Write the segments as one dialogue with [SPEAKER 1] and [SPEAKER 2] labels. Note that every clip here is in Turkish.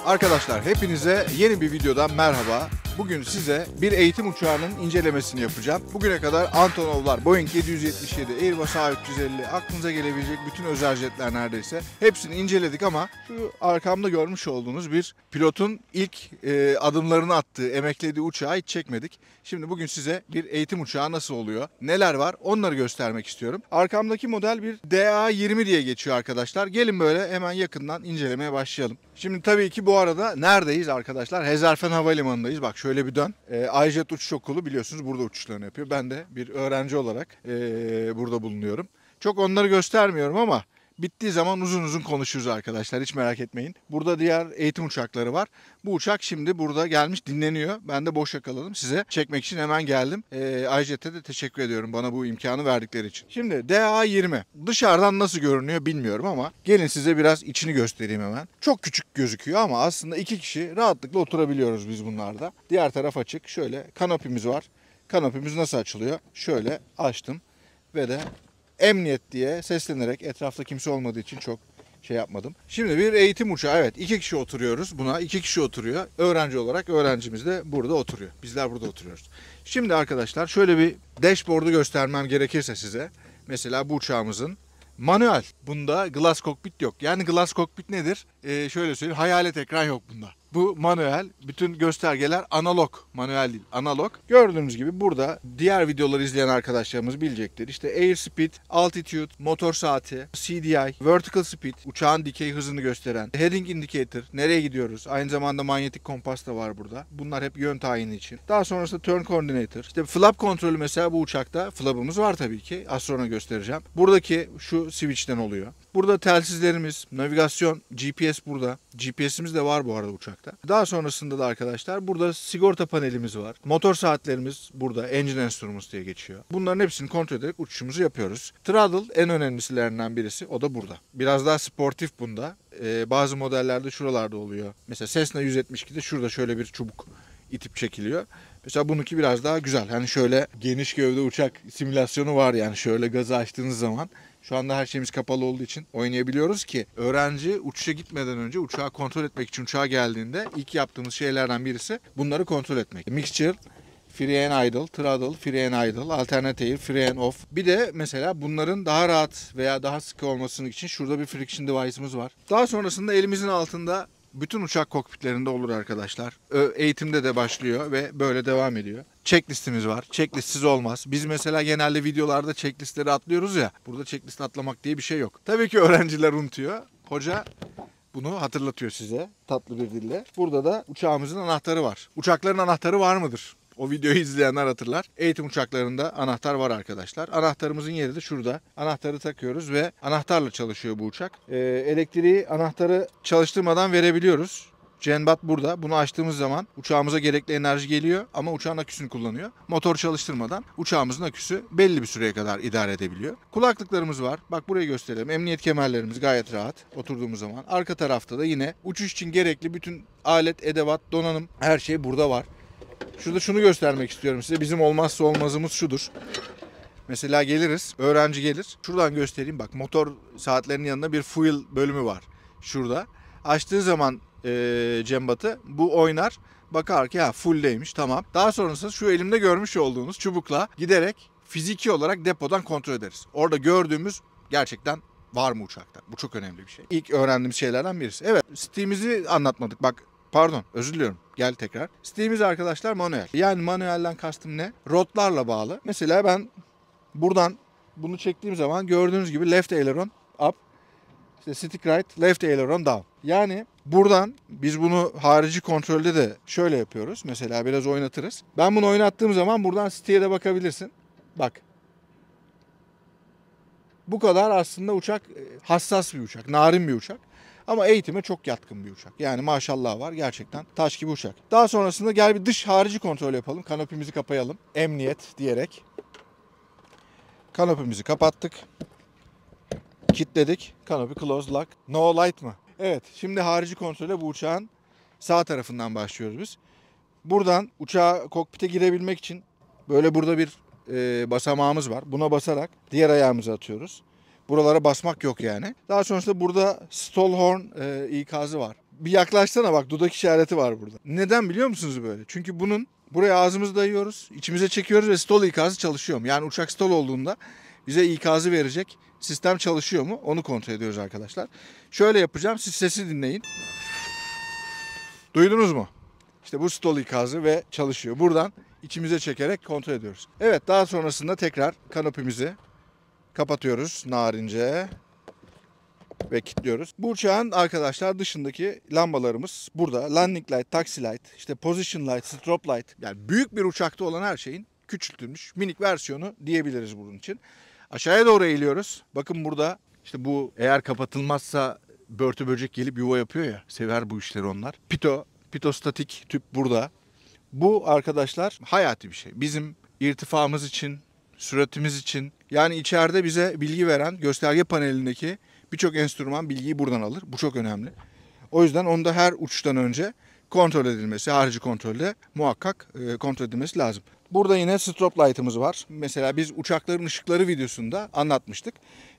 [SPEAKER 1] Arkadaşlar hepinize yeni bir videodan merhaba. Bugün size bir eğitim uçağının incelemesini yapacağım. Bugüne kadar Antonovlar, Boeing 777, Airbus A350, aklınıza gelebilecek bütün özel jetler neredeyse hepsini inceledik ama şu arkamda görmüş olduğunuz bir pilotun ilk adımlarını attığı, emeklediği uçağı hiç çekmedik. Şimdi bugün size bir eğitim uçağı nasıl oluyor, neler var onları göstermek istiyorum. Arkamdaki model bir DA-20 diye geçiyor arkadaşlar. Gelin böyle hemen yakından incelemeye başlayalım. Şimdi tabii ki bu arada neredeyiz arkadaşlar? Hezarfen Havalimanı'ndayız. Bak şöyle bir dön. iJet Uçuş Okulu biliyorsunuz burada uçuşlarını yapıyor. Ben de bir öğrenci olarak burada bulunuyorum. Çok onları göstermiyorum ama bittiği zaman uzun uzun konuşuruz arkadaşlar. Hiç merak etmeyin. Burada diğer eğitim uçakları var. Bu uçak şimdi burada gelmiş dinleniyor. Ben de boş yakaladım. Size çekmek için hemen geldim. iJet'e de teşekkür ediyorum bana bu imkanı verdikleri için. Şimdi DA-20 dışarıdan nasıl görünüyor bilmiyorum ama gelin size biraz içini göstereyim hemen. Çok küçük gözüküyor ama aslında iki kişi rahatlıkla oturabiliyoruz biz bunlarda. Diğer taraf açık. Şöyle kanopimiz var. Kanopimiz nasıl açılıyor? Şöyle açtım ve de emniyet diye seslenerek, etrafta kimse olmadığı için çok şey yapmadım. Şimdi bir eğitim uçağı, evet, iki kişi oturuyoruz buna, iki kişi oturuyor. Öğrenci olarak öğrencimiz de burada oturuyor. Bizler burada oturuyoruz. Şimdi arkadaşlar şöyle bir dashboard'u göstermem gerekirse size. Mesela bu uçağımızın manuel. Bunda glass cockpit yok. Yani glass cockpit nedir? Şöyle söyleyeyim, hayalet ekran yok bunda. Bu manuel, bütün göstergeler analog, manuel değil, analog. Gördüğünüz gibi burada diğer videoları izleyen arkadaşlarımız bilecektir. İşte airspeed, altitude, motor saati, CDI, vertical speed, uçağın dikey hızını gösteren, heading indicator, nereye gidiyoruz. Aynı zamanda manyetik kompas da var burada. Bunlar hep yön tayini için. Daha sonrasında turn coordinator. İşte flap kontrolü mesela bu uçakta flap'ımız var tabii ki. Az sonra göstereceğim. Buradaki şu switch'ten oluyor. Burada telsizlerimiz, navigasyon, GPS burada. GPS'imiz de var bu arada uçakta. Daha sonrasında da arkadaşlar burada sigorta panelimiz var. Motor saatlerimiz burada. Engine instruments diye geçiyor. Bunların hepsini kontrol ederek uçuşumuzu yapıyoruz. Throttle en önemlisinden birisi. O da burada. Biraz daha sportif bunda. Bazı modellerde şuralarda oluyor. Mesela Cessna 172'de şurada şöyle bir çubuk itip çekiliyor. Mesela bununki biraz daha güzel. Hani şöyle geniş gövde uçak simülasyonu var yani şöyle gazı açtığınız zaman. Şu anda her şeyimiz kapalı olduğu için oynayabiliyoruz ki öğrenci uçuşa gitmeden önce uçağı kontrol etmek için uçağa geldiğinde ilk yaptığımız şeylerden birisi bunları kontrol etmek. Mixture, free and idle, throttle, free and idle, alternate air, free and off. Bir de mesela bunların daha rahat veya daha sıkı olmasının için şurada bir friction device'ımız var. Daha sonrasında elimizin altında bütün uçak kokpitlerinde olur arkadaşlar. Eğitimde de başlıyor ve böyle devam ediyor. Checklistimiz var. Checklistsiz olmaz. Biz mesela genelde videolarda checklistleri atlıyoruz ya. Burada checklist atlamak diye bir şey yok. Tabii ki öğrenciler unutuyor. Hoca bunu hatırlatıyor size tatlı bir dille. Burada da uçağımızın anahtarı var. Uçakların anahtarı var mıdır? O videoyu izleyenler hatırlar. Eğitim uçaklarında anahtar var arkadaşlar. Anahtarımızın yeri de şurada. Anahtarı takıyoruz ve anahtarla çalışıyor bu uçak. Elektriği anahtarı çalıştırmadan verebiliyoruz. Cenbat burada. Bunu açtığımız zaman uçağımıza gerekli enerji geliyor ama uçağın aküsünü kullanıyor. Motor çalıştırmadan uçağımızın aküsü belli bir süreye kadar idare edebiliyor. Kulaklıklarımız var. Bak burayı gösterelim. Emniyet kemerlerimiz gayet rahat oturduğumuz zaman. Arka tarafta da yine uçuş için gerekli bütün alet, edevat, donanım her şey burada var. Şurada şunu göstermek istiyorum size. Bizim olmazsa olmazımız şudur. Mesela geliriz, öğrenci gelir. Şuradan göstereyim bak, motor saatlerinin yanında bir fuel bölümü var. Şurada. Açtığı zaman cembatı bu oynar. Bakar ki ha fulldeymiş, tamam. Daha sonrasında şu elimde görmüş olduğunuz çubukla giderek fiziki olarak depodan kontrol ederiz. Orada gördüğümüz gerçekten var mı uçakta? Bu çok önemli bir şey. İlk öğrendiğimiz şeylerden birisi. Evet, Steam'imizi anlatmadık. Bak pardon, özür diliyorum. Gel tekrar. Steam'imiz arkadaşlar manuel. Yani manuelden kastım ne? Rotlarla bağlı. Mesela ben buradan bunu çektiğim zaman gördüğünüz gibi left aileron up, işte stick right, left aileron down. Yani buradan biz bunu harici kontrolde de şöyle yapıyoruz. Mesela biraz oynatırız. Ben bunu oynattığım zaman buradan stick'e de bakabilirsin. Bak. Bu kadar aslında uçak hassas bir uçak, narin bir uçak. Ama eğitime çok yatkın bir uçak. Yani maşallah var, gerçekten taş gibi uçak. Daha sonrasında gel bir dış harici kontrol yapalım. Kanopimizi kapayalım. Emniyet diyerek. Kanopimizi kapattık. Kilitledik. Kanopi close lock. No light mı? Evet, şimdi harici kontrole bu uçağın sağ tarafından başlıyoruz biz. Buradan uçağa kokpite girebilmek için böyle burada bir basamağımız var. Buna basarak diğer ayağımızı atıyoruz. Buralara basmak yok yani. Daha sonrasında burada stall horn ikazı var. Bir yaklaşsana bak, dudak işareti var burada. Neden biliyor musunuz böyle? Çünkü bunun buraya ağzımızı dayıyoruz, içimize çekiyoruz ve stol ikazı çalışıyor mu? Yani uçak stol olduğunda bize ikazı verecek sistem çalışıyor mu? Onu kontrol ediyoruz arkadaşlar. Şöyle yapacağım, siz sesi dinleyin. Duydunuz mu? İşte bu stol ikazı ve çalışıyor. Buradan içimize çekerek kontrol ediyoruz. Evet, daha sonrasında tekrar kanopimizi kapatıyoruz narince ve kilitliyoruz. Bu uçağın arkadaşlar dışındaki lambalarımız burada. Landing light, taxi light, işte position light, strobe light. Yani büyük bir uçakta olan her şeyin küçültülmüş minik versiyonu diyebiliriz bunun için. Aşağıya doğru eğiliyoruz. Bakın burada işte bu eğer kapatılmazsa börtü böcek gelip yuva yapıyor ya. Sever bu işleri onlar. Pitostatik tüp burada. Bu arkadaşlar hayati bir şey. Bizim irtifamız için, süratimiz için, yani içeride bize bilgi veren gösterge panelindeki birçok enstrüman bilgiyi buradan alır. Bu çok önemli. O yüzden onu da her uçuştan önce kontrol edilmesi, harici kontrolde muhakkak kontrol edilmesi lazım. Burada yine strobe light'ımız var. Mesela biz uçakların ışıkları videosunda anlatmıştık.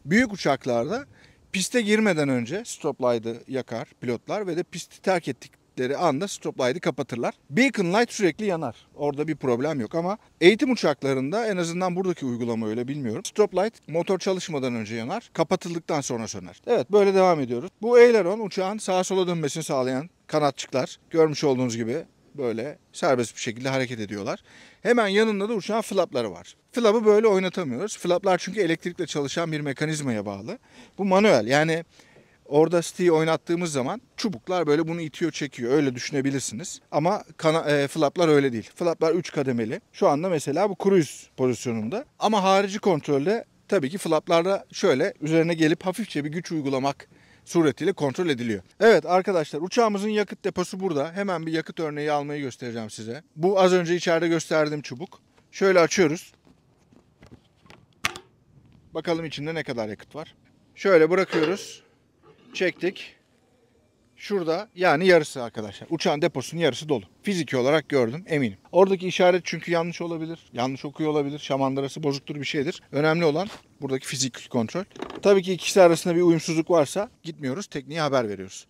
[SPEAKER 1] Büyük uçaklarda piste girmeden önce strobe light'ı yakar pilotlar ve de pisti terk ettikleri anda strobe light'ı kapatırlar. Beacon light sürekli yanar. Orada bir problem yok ama eğitim uçaklarında, en azından buradaki uygulama öyle, bilmiyorum. Strobe light motor çalışmadan önce yanar, kapatıldıktan sonra söner. Evet, böyle devam ediyoruz. Bu aileron uçağın sağa sola dönmesini sağlayan kanatçıklar. Görmüş olduğunuz gibi böyle serbest bir şekilde hareket ediyorlar. Hemen yanında da uçağın flapları var. Flap'ı böyle oynatamıyoruz. Flaplar çünkü elektrikle çalışan bir mekanizmaya bağlı. Bu manuel, yani orada stick'i oynattığımız zaman çubuklar böyle bunu itiyor çekiyor, öyle düşünebilirsiniz. Ama flaplar öyle değil. Flaplar 3 kademeli. Şu anda mesela bu cruise pozisyonunda. Ama harici kontrolde tabii ki flaplarda şöyle üzerine gelip hafifçe bir güç uygulamak suretiyle kontrol ediliyor. Evet arkadaşlar, uçağımızın yakıt deposu burada. Hemen bir yakıt örneği almayı göstereceğim size. Bu az önce içeride gösterdiğim çubuk. Şöyle açıyoruz. Bakalım içinde ne kadar yakıt var. Şöyle bırakıyoruz. Çektik. Şurada yani yarısı arkadaşlar. Uçağın deposunun yarısı dolu. Fiziki olarak gördüm, eminim. Oradaki işaret çünkü yanlış olabilir. Yanlış okuyor olabilir. Şamandırası bozuktur, bir şeydir. Önemli olan buradaki fiziki kontrol. Tabii ki ikisi arasında bir uyumsuzluk varsa gitmiyoruz, tekniğe haber veriyoruz.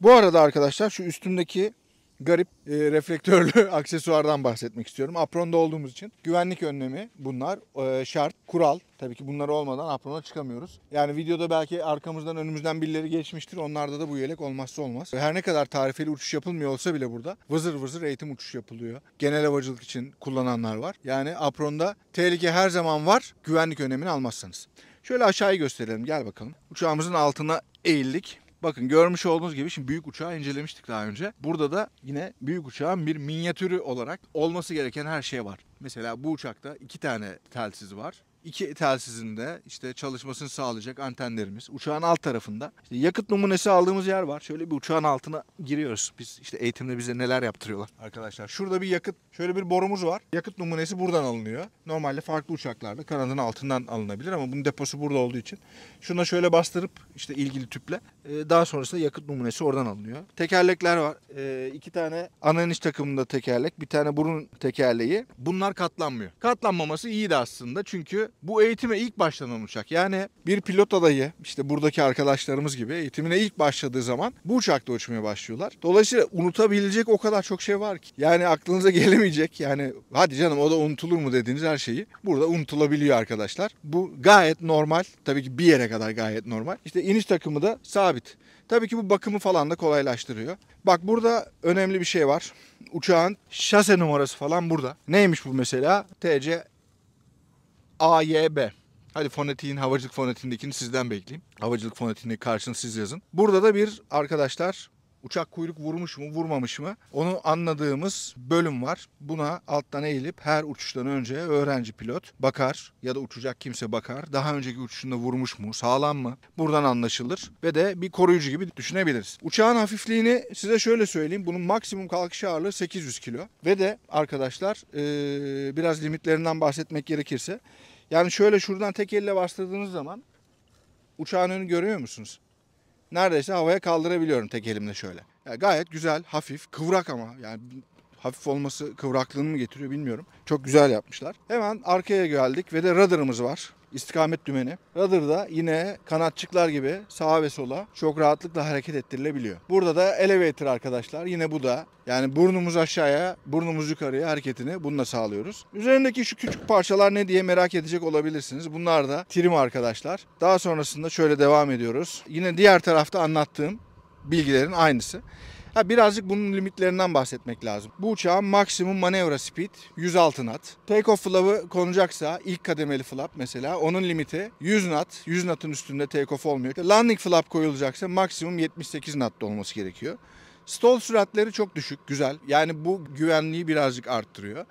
[SPEAKER 1] Bu arada arkadaşlar şu üstümdeki garip reflektörlü aksesuardan bahsetmek istiyorum. Apron'da olduğumuz için güvenlik önlemi bunlar. Şart, kural. Tabii ki bunlar olmadan aprona çıkamıyoruz. Yani videoda belki arkamızdan önümüzden birileri geçmiştir. Onlarda da bu yelek olmazsa olmaz. Her ne kadar tarifeli uçuş yapılmıyor olsa bile burada vızır vızır eğitim uçuş yapılıyor. Genel havacılık için kullananlar var. Yani apronda tehlike her zaman var, güvenlik önlemini almazsanız. Şöyle aşağıyı gösterelim, gel bakalım. Uçağımızın altına eğildik. Bakın görmüş olduğunuz gibi şimdi büyük uçağı incelemiştik daha önce. Burada da yine büyük uçağın bir minyatürü olarak olması gereken her şey var. Mesela bu uçakta 2 tane telsiz var. 2 telsizin de işte çalışmasını sağlayacak antenlerimiz. Uçağın alt tarafında işte yakıt numunesi aldığımız yer var. Şöyle bir uçağın altına giriyoruz. Biz işte eğitimde bize neler yaptırıyorlar arkadaşlar. Şurada bir yakıt, şöyle bir borumuz var. Yakıt numunesi buradan alınıyor. Normalde farklı uçaklarda kanadın altından alınabilir ama bunun deposu burada olduğu için şuna şöyle bastırıp işte ilgili tüple daha sonrasında yakıt numunesi oradan alınıyor. Tekerlekler var. 2 tane ana iniş takımında tekerlek, bir tane burun tekerleği. Bunlar katlanmıyor. Katlanmaması iyiydi aslında çünkü bu eğitime ilk başlanan uçak. Yani bir pilot adayı, işte buradaki arkadaşlarımız gibi eğitimine ilk başladığı zaman bu uçakta uçmaya başlıyorlar. Dolayısıyla unutabilecek o kadar çok şey var ki. Yani aklınıza gelemeyecek, yani hadi canım o da unutulur mu dediğiniz her şeyi burada unutulabiliyor arkadaşlar. Bu gayet normal. Tabii ki bir yere kadar gayet normal. İşte iniş takımı da sabit. Tabii ki bu bakımı falan da kolaylaştırıyor. Bak burada önemli bir şey var. Uçağın şase numarası falan burada. Neymiş bu mesela? TC AYB. Hadi fonetiğin, havacılık fonetiğindekini sizden bekleyeyim. Havacılık fonetiğindeki karşını siz yazın. Burada da bir arkadaşlar uçak kuyruk vurmuş mu vurmamış mı onu anladığımız bölüm var. Buna alttan eğilip her uçuştan önce öğrenci pilot bakar ya da uçacak kimse bakar. Daha önceki uçuşunda vurmuş mu, sağlam mı? Buradan anlaşılır ve de bir koruyucu gibi düşünebiliriz. Uçağın hafifliğini size şöyle söyleyeyim. Bunun maksimum kalkış ağırlığı 800 kilo. Ve de arkadaşlar biraz limitlerinden bahsetmek gerekirse, yani şöyle şuradan tek elle bastırdığınız zaman uçağın önünü görüyor musunuz? Neredeyse havaya kaldırabiliyorum tek elimle şöyle. Yani gayet güzel, hafif, kıvrak ama yani hafif olması kıvraklığını mı getiriyor bilmiyorum. Çok güzel yapmışlar. Hemen arkaya geldik ve de rudder'ımız var. İstikamet dümeni. Rudder'da yine kanatçıklar gibi sağa ve sola çok rahatlıkla hareket ettirilebiliyor. Burada da elevator arkadaşlar. Yine bu da yani burnumuz aşağıya, burnumuz yukarıya hareketini bununla sağlıyoruz. Üzerindeki şu küçük parçalar ne diye merak edecek olabilirsiniz. Bunlar da trim arkadaşlar. Daha sonrasında şöyle devam ediyoruz. Yine diğer tarafta anlattığım bilgilerin aynısı. Birazcık bunun limitlerinden bahsetmek lazım. Bu uçağın maksimum manevra speed 106 knot. Take-off flap'ı konacaksa ilk kademeli flap mesela onun limiti 100 knot. 100 knot'un üstünde take-off olmuyor. Landing flap koyulacaksa maksimum 78 knot'ta olması gerekiyor. Stall süratleri çok düşük, güzel. Yani bu güvenliği birazcık arttırıyor.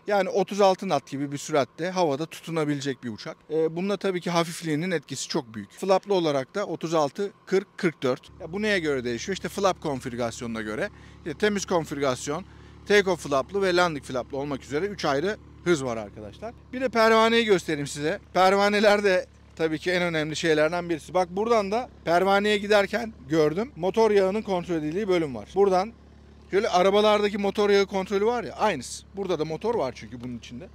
[SPEAKER 1] Yani 36 knot gibi bir süratte havada tutunabilecek bir uçak. Bunda tabii ki hafifliğinin etkisi çok büyük. Flaplı olarak da 36, 40, 44. Bu neye göre değişiyor? İşte flap konfigürasyonuna göre. Temiz konfigürasyon, take-off flaplı ve landing flaplı olmak üzere 3 ayrı hız var arkadaşlar. Bir de pervaneyi göstereyim size. Pervaneler de tabii ki en önemli şeylerden birisi. Bak buradan da pervaneye giderken gördüm. Motor yağının kontrol edildiği bölüm var. Buradan şöyle arabalardaki motor yağı kontrolü var ya, aynısı. Burada da motor var çünkü bunun içinde.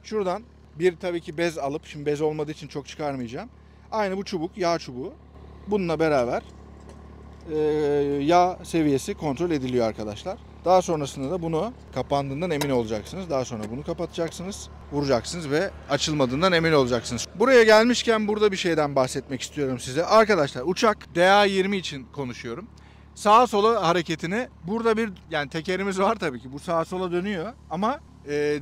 [SPEAKER 1] Şuradan bir tabii ki bez alıp, şimdi bez olmadığı için çok çıkarmayacağım. Aynı bu çubuk, yağ çubuğu. Bununla beraber yağ seviyesi kontrol ediliyor arkadaşlar. Daha sonrasında da bunu kapandığından emin olacaksınız. Daha sonra bunu kapatacaksınız, vuracaksınız ve açılmadığından emin olacaksınız. Buraya gelmişken burada bir şeyden bahsetmek istiyorum size. Arkadaşlar uçak DA20 için konuşuyorum. Sağa sola hareketini burada bir yani tekerimiz var tabii ki. Bu sağa sola dönüyor ama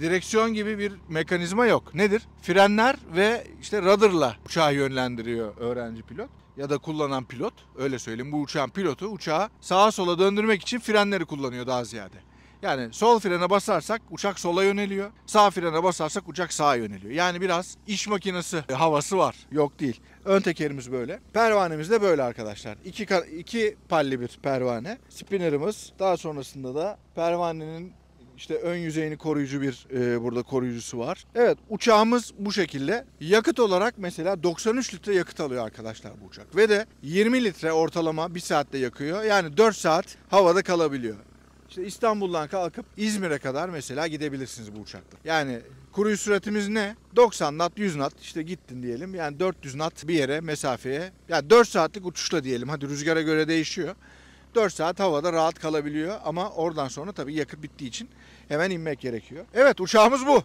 [SPEAKER 1] direksiyon gibi bir mekanizma yok. Nedir? Frenler ve işte rudder'la uçağı yönlendiriyor öğrenci pilot ya da kullanan pilot. Öyle söyleyeyim. Bu uçağın pilotu uçağı sağa sola döndürmek için frenleri kullanıyor daha ziyade. Yani sol frene basarsak uçak sola yöneliyor. Sağ frene basarsak uçak sağa yöneliyor. Yani biraz iş makinesi havası var. Yok değil. Ön tekerimiz böyle. Pervanemiz de böyle arkadaşlar. İki palli bir pervane. Spinner'ımız. Daha sonrasında da pervanenin işte ön yüzeyini koruyucu bir burada koruyucusu var. Evet, uçağımız bu şekilde. Yakıt olarak mesela 93 litre yakıt alıyor arkadaşlar bu uçak. Ve de 20 litre ortalama bir saatte yakıyor. Yani 4 saat havada kalabiliyor. İşte İstanbul'dan kalkıp İzmir'e kadar mesela gidebilirsiniz bu uçakla. Yani kruiz süratimiz ne? 90 knot, 100 knot işte gittin diyelim. Yani 400 knot bir yere mesafeye. Yani 4 saatlik uçuşla diyelim. Hadi rüzgara göre değişiyor. 4 saat havada rahat kalabiliyor ama oradan sonra tabii yakıt bittiği için hemen inmek gerekiyor. Evet, uçağımız bu.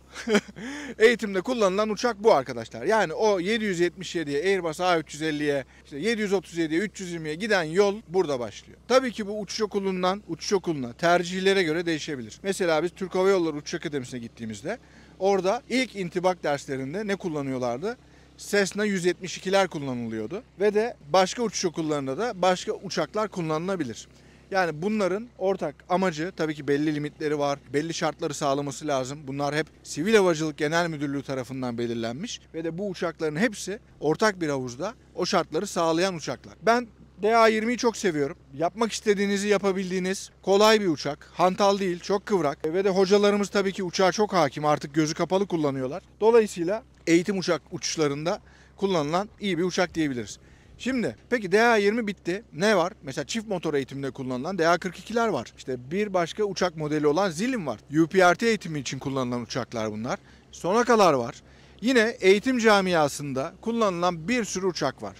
[SPEAKER 1] Eğitimde kullanılan uçak bu arkadaşlar. Yani o 777'ye, Airbus A350'ye, işte 737'ye, 320'ye giden yol burada başlıyor. Tabii ki bu uçuş okuluna tercihlere göre değişebilir. Mesela biz Türk Hava Yolları Uçuş Akademisi'ne gittiğimizde orada ilk intibak derslerinde ne kullanıyorlardı? Cessna 172'ler kullanılıyordu ve de başka uçuş okullarında da başka uçaklar kullanılabilir. Yani bunların ortak amacı tabii ki belli limitleri var, belli şartları sağlaması lazım. Bunlar hep Sivil Havacılık Genel Müdürlüğü tarafından belirlenmiş ve de bu uçakların hepsi ortak bir havuzda o şartları sağlayan uçaklar. Ben DA20'yi çok seviyorum. Yapmak istediğinizi yapabildiğiniz kolay bir uçak. Hantal değil, çok kıvrak ve de hocalarımız tabii ki uçağa çok hakim. Artık gözü kapalı kullanıyorlar. Dolayısıyla eğitim uçuşlarında kullanılan iyi bir uçak diyebiliriz. Şimdi peki DA20 bitti. Ne var? Mesela çift motor eğitiminde kullanılan DA42'ler var. İşte bir başka uçak modeli olan Zilin var. UPRT eğitimi için kullanılan uçaklar bunlar. Sonakalar var. Yine eğitim camiasında kullanılan bir sürü uçak var.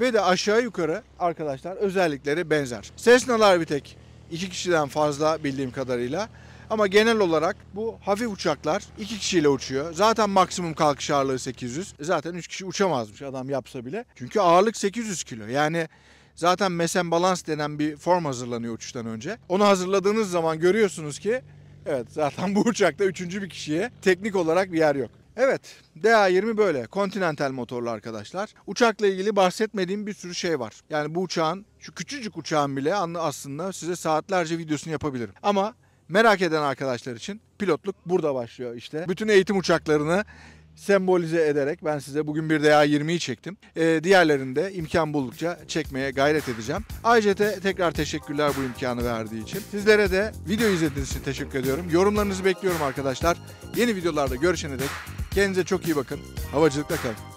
[SPEAKER 1] Ve de aşağı yukarı arkadaşlar özellikleri benzer. Cessna'lar bir tek 2 kişiden fazla bildiğim kadarıyla. Ama genel olarak bu hafif uçaklar 2 kişiyle uçuyor. Zaten maksimum kalkış ağırlığı 800. Zaten 3 kişi uçamazmış adam yapsa bile. Çünkü ağırlık 800 kilo. Yani zaten mesen balans denen bir form hazırlanıyor uçuştan önce. Onu hazırladığınız zaman görüyorsunuz ki evet zaten bu uçakta 3. bir kişiye teknik olarak bir yer yok. Evet, DA20 böyle. Continental motorlu arkadaşlar. Uçakla ilgili bahsetmediğim bir sürü şey var. Yani bu uçağın, şu küçücük uçağın bile aslında size saatlerce videosunu yapabilirim. Ama merak eden arkadaşlar için pilotluk burada başlıyor işte. Bütün eğitim uçaklarını sembolize ederek ben size bugün bir DA20'yi çektim. Diğerlerini de imkan buldukça çekmeye gayret edeceğim. AJT tekrar teşekkürler bu imkanı verdiği için. Sizlere de video izlediğiniz için teşekkür ediyorum. Yorumlarınızı bekliyorum arkadaşlar. Yeni videolarda görüşene dek kendinize çok iyi bakın. Havacılıkla kalın.